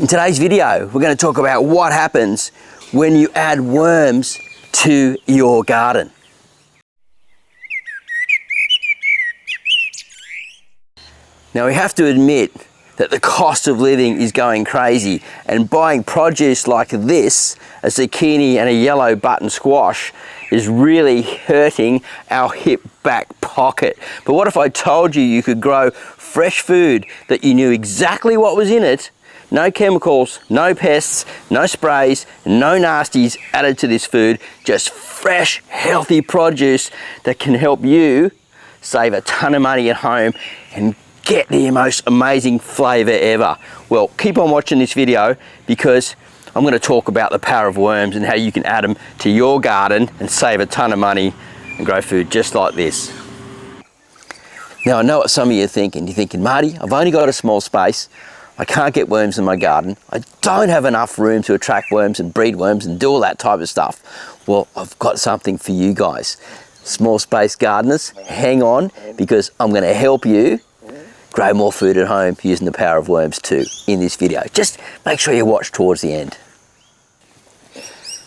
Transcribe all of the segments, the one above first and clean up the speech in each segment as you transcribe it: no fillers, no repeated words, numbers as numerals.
In today's video, we're going to talk about what happens when you add worms to your garden. Now we have to admit that the cost of living is going crazy, and buying produce like this, a zucchini and a yellow button squash, is really hurting our hip back pocket. But what if I told you you could grow fresh food that you knew exactly what was in it? No chemicals, no pests, no sprays, no nasties added to this food, just fresh, healthy produce that can help you save a ton of money at home and get the most amazing flavour ever. Well, keep on watching this video because I'm going to talk about the power of worms and how you can add them to your garden and save a ton of money and grow food just like this. Now I know what some of you are thinking. You're thinking, Marty, I've only got a small space. I can't get worms in my garden. I don't have enough room to attract worms and breed worms and do all that type of stuff. Well, I've got something for you guys. Small space gardeners, hang on, because I'm going to help you grow more food at home using the power of worms too in this video. Just make sure you watch towards the end.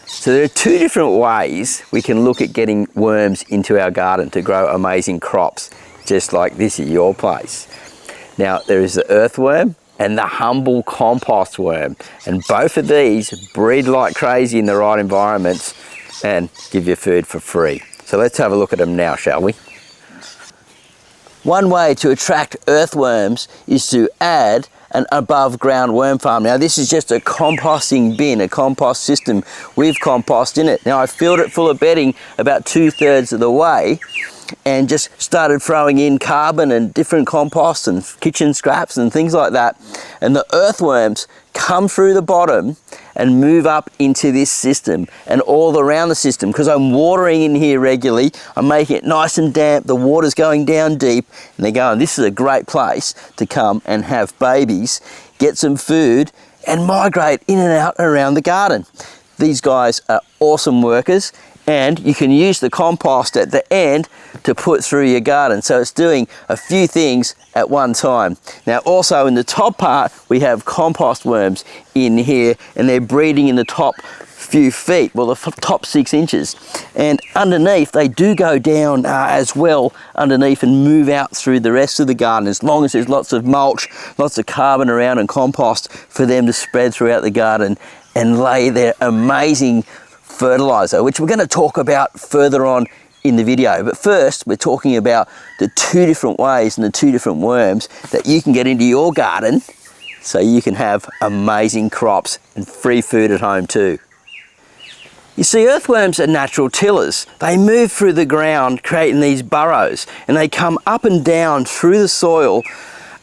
So there are two different ways we can look at getting worms into our garden to grow amazing crops, just like this at your place. Now there is the earthworm and the humble compost worm, and both of these breed like crazy in the right environments and give you food for free. So let's have a look at them now, shall we? One way to attract earthworms is to add an above ground worm farm. Now this is just a composting bin, a compost system with compost in it. Now I filled it full of bedding about 2/3 of the way and just started throwing in carbon and different compost and kitchen scraps and things like that. And the earthworms come through the bottom and move up into this system and all around the system. Because I'm watering in here regularly, I'm making it nice and damp, the water's going down deep, and they're going, this is a great place to come and have babies, get some food, and migrate in and out around the garden. These guys are awesome workers, and you can use the compost at the end to put through your garden. So it's doing a few things at one time. Now also in the top part, we have compost worms in here, and they're breeding in the top few feet, well the top 6 inches. And underneath, they do go down as well underneath and move out through the rest of the garden, as long as there's lots of mulch, lots of carbon around and compost for them to spread throughout the garden and lay their amazing fertilizer, which we're going to talk about further on in the video. But first, we're talking about the two different ways and the two different worms that you can get into your garden so you can have amazing crops and free food at home too. You see, earthworms are natural tillers. They move through the ground creating these burrows, and they come up and down through the soil,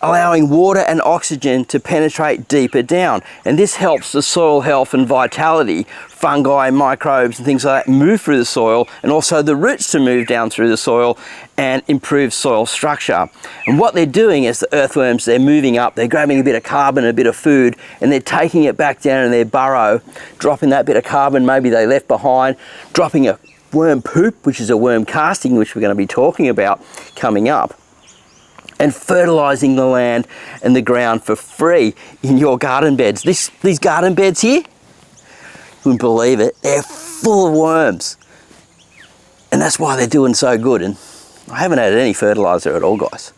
allowing water and oxygen to penetrate deeper down. And this helps the soil health and vitality, fungi, microbes and things like that move through the soil, and also the roots to move down through the soil and improve soil structure. And what they're doing is the earthworms, they're moving up, they're grabbing a bit of carbon, a bit of food, and they're taking it back down in their burrow, dropping that bit of carbon maybe they left behind, dropping a worm poop, which is a worm casting, which we're going to be talking about coming up, and fertilizing the land and the ground for free in your garden beds. These garden beds here, you wouldn't believe it, they're full of worms. And that's why they're doing so good. And I haven't added any fertilizer at all, guys.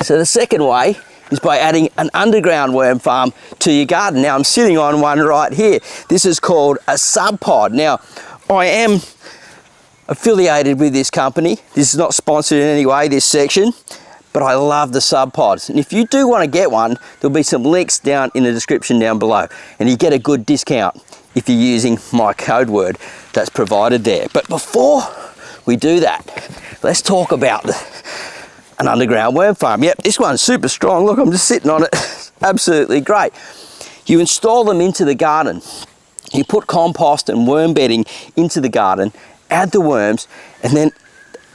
So the second way is by adding an underground worm farm to your garden. Now I'm sitting on one right here. This is called a sub pod. Now I am affiliated with this company. This is not sponsored in any way, this section, but I love the sub pods. And if you do want to get one, there'll be some links down in the description down below, and you get a good discount if you're using my code word that's provided there. But before we do that, let's talk about an underground worm farm. Yep, this one's super strong. Look, I'm just sitting on it. Absolutely great. You install them into the garden. You put compost and worm bedding into the garden, add the worms, and then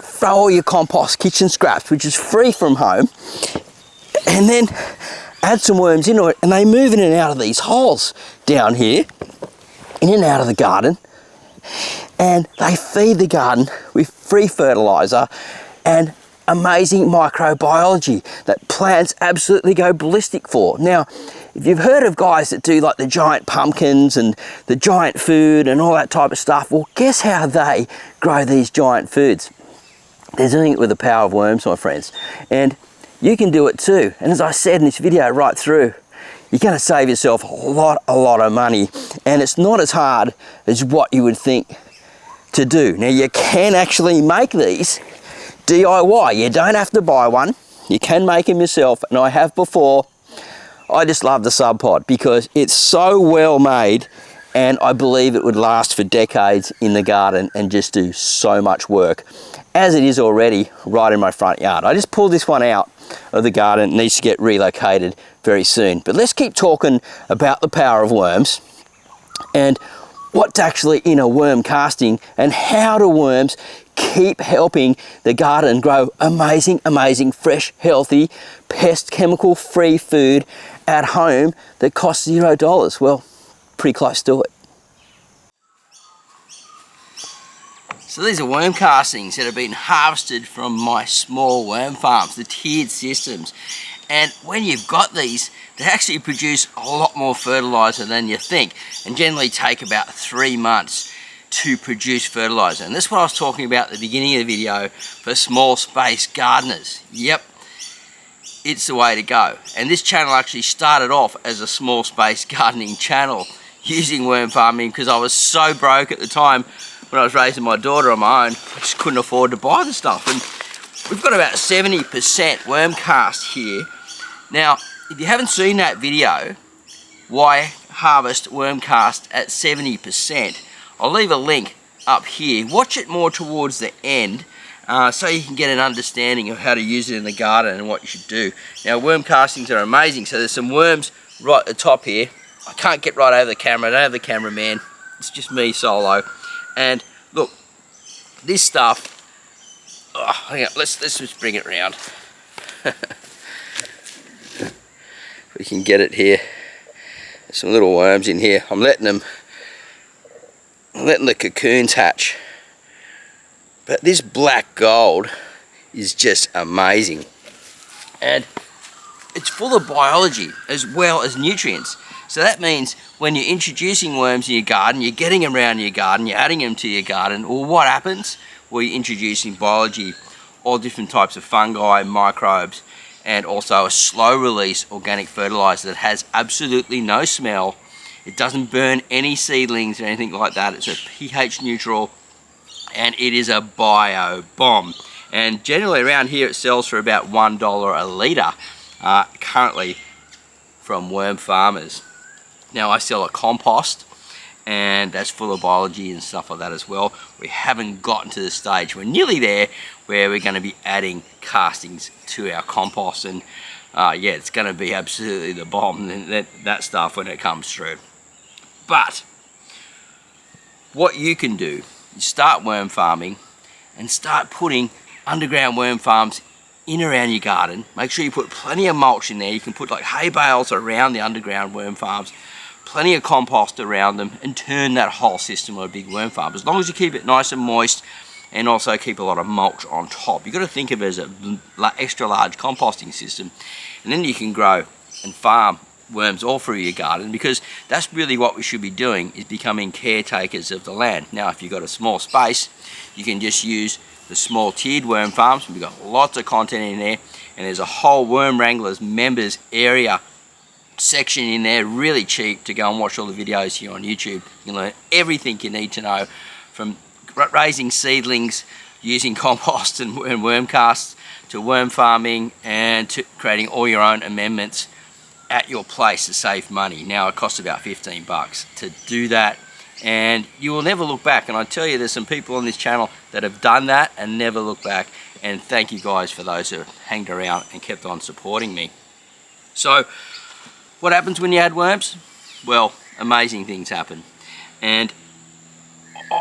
throw all your compost kitchen scraps, which is free from home, and then add some worms into it, and they move in and out of these holes down here, in and out of the garden, and they feed the garden with free fertilizer and amazing microbiology that plants absolutely go ballistic for. Now, if you've heard of guys that do like the giant pumpkins and the giant food and all that type of stuff, well, guess how they grow these giant foods? They're doing it with the power of worms, my friends. And you can do it too. And as I said in this video right through, you're going to save yourself a lot of money. And it's not as hard as what you would think to do. Now, you can actually make these DIY. You don't have to buy one. You can make them yourself, and I have before. I just love the Sub Pod because it's so well made, and I believe it would last for decades in the garden and just do so much work, as it is already right in my front yard. I just pulled this one out of the garden. It needs to get relocated very soon. But let's keep talking about the power of worms and what's actually in a worm casting and how do worms keep helping the garden grow amazing, fresh, healthy, pest, chemical-free food at home that costs $0. Well, pretty close to it. So these are worm castings that have been harvested from my small worm farms, the tiered systems. And when you've got these, they actually produce a lot more fertilizer than you think, and generally take about 3 months to produce fertilizer. And this is what I was talking about at the beginning of the video for small space gardeners. Yep, it's the way to go. And this channel actually started off as a small space gardening channel using worm farming because I was so broke at the time when I was raising my daughter on my own. I just couldn't afford to buy the stuff. And we've got about 70% worm cast here. Now, if you haven't seen that video, why harvest worm cast at 70%, I'll leave a link up here. Watch it more towards the end so you can get an understanding of how to use it in the garden and what you should do. Now, worm castings are amazing. So there's some worms right at the top here. I can't get right over the camera. I don't have the cameraman. It's just me solo. And look, this stuff, hang on, let's just bring it around. We can get it here. There's some little worms in here. I'm letting the cocoons hatch. But this black gold is just amazing. And it's full of biology as well as nutrients. So that means when you're introducing worms in your garden, you're getting them around your garden, you're adding them to your garden, well, what happens? Well, you're introducing biology, all different types of fungi, microbes, and also a slow release organic fertilizer that has absolutely no smell. It doesn't burn any seedlings or anything like that. It's a pH neutral, and it is a bio bomb. And generally around here it sells for about $1 a litre currently from worm farmers. Now, I sell a compost, and that's full of biology and stuff like that as well. We haven't gotten to the stage, we're nearly there, where we're going to be adding castings to our compost, and yeah, it's going to be absolutely the bomb, that stuff, when it comes through. But what you can do is start worm farming and start putting underground worm farms in around your garden. Make sure you put plenty of mulch in there. You can put like hay bales around the underground worm farms, plenty of compost around them, and turn that whole system of a big worm farm, as long as you keep it nice and moist and also keep a lot of mulch on top. You've got to think of it as an extra large composting system, and then you can grow and farm worms all through your garden, because that's really what we should be doing, is becoming caretakers of the land. Now, if you've got a small space, you can just use the small tiered worm farms. We've got lots of content in there, and there's a whole Worm Wranglers members area section in there, really cheap, to go and watch all the videos here on YouTube. You can learn everything you need to know, from raising seedlings, using compost and worm casts, to worm farming, and to creating all your own amendments at your place to save money. Now, it costs about 15 bucks to do that, and you will never look back. And I tell you, there's some people on this channel that have done that and never look back, and thank you guys for those who have hanged around and kept on supporting me. So what happens when you add worms? Well, amazing things happen, and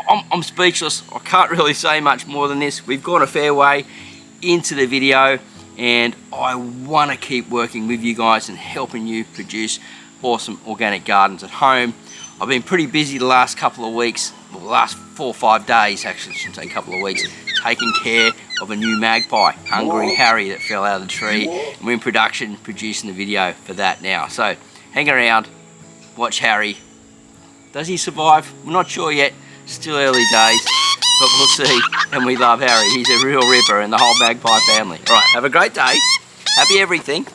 I'm speechless. I can't really say much more than this. We've gone a fair way into the video, and I want to keep working with you guys and helping you produce awesome organic gardens at home. I've been pretty busy the last couple of weeks, well, the last 4 or 5 days actually, I shouldn't say a couple of weeks, taking care of a new magpie, Hungry Harry, that fell out of the tree. And we're in production, producing the video for that now. So hang around, watch Harry. Does he survive? We're not sure yet, still early days, but we'll see. And we love Harry, he's a real ripper, and the whole magpie family. All right, have a great day, happy everything,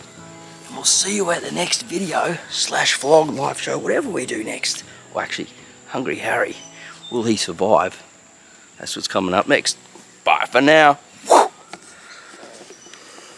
and we'll see you at the next video / vlog, live show, whatever we do next. Well, actually, Hungry Harry, will he survive? That's what's coming up next. Bye for now.